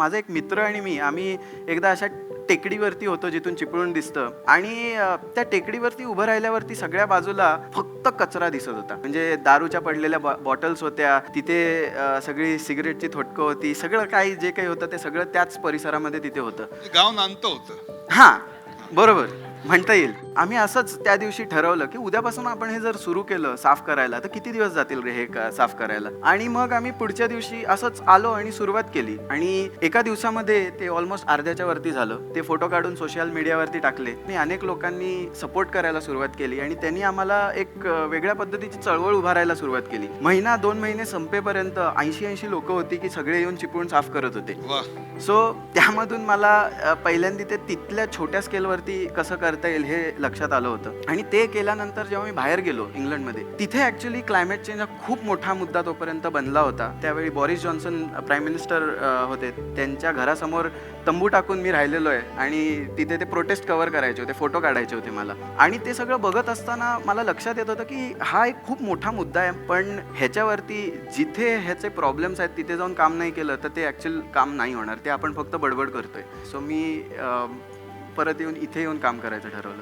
माझा एक मित्र आणि मी आम्ही एकदा अशा टेकडीवरती होतो जिथून चिपळूण दिसतं आणि त्या टेकडीवरती उभं राहिल्यावरती सगळ्या बाजूला फक्त कचरा दिसत होता. म्हणजे दारूच्या पडलेल्या बॉटल्स होत्या तिथे, सगळी सिगरेटची थोटकं होती, सगळं काही जे काही होतं ते सगळं त्याच परिसरामध्ये तिथे होतं. गाव नांदतं होतं. हां, बरोबर म्हणता येईल. आम्ही असंच त्या दिवशी ठरवलं की उद्यापासून आपण हे जर सुरू केलं साफ करायला तर किती दिवस जातील रे हे साफ करायला. आणि मग आम्ही पुढच्या दिवशी असंच आलो आणि सुरुवात केली आणि एका दिवसामध्ये ते ऑलमोस्ट अर्ध्याच्या वरती झालं. ते फोटो काढून सोशल मीडियावरती टाकले आणि अनेक लोकांनी सपोर्ट करायला सुरुवात केली आणि त्यांनी आम्हाला एक वेगळ्या पद्धतीची चळवळ उभारायला सुरुवात केली. महिना 2 महिने संपेपर्यंत 80 लोक होती की सगळे येऊन चिपळूण साफ करत होते. सो त्यामधून मला पहिल्यांदा ते तिथल्या छोट्या स्केलवरती कसं करता येईल हे लक्षात आलं होतं. आणि ते केल्यानंतर जेव्हा मी बाहेर गेलो इंग्लंडमध्ये, तिथे ऍक्च्युली क्लायमेट चेंज हा खूप मोठा मुद्दा तोपर्यंत बनला होता. त्यावेळी बॉरिस जॉन्सन प्राईम मिनिस्टर होते. त्यांच्या घरासमोर तंबू टाकून मी राहिलेलो आहे आणि तिथे ते प्रोटेस्ट कव्हर करायचे होते, फोटो काढायचे होते मला. आणि ते सगळं बघत असताना मला लक्षात येत होतं की हा एक खूप मोठा मुद्दा आहे, पण ह्याच्यावरती जिथे ह्याचे प्रॉब्लेम्स आहेत तिथे जाऊन काम नाही केलं तर ते ऍक्च्युअल काम नाही होणार. ते आपण फक्त बडबड करतोय. सो मी परत येऊन इथे येऊन काम करायचं ठरवलं.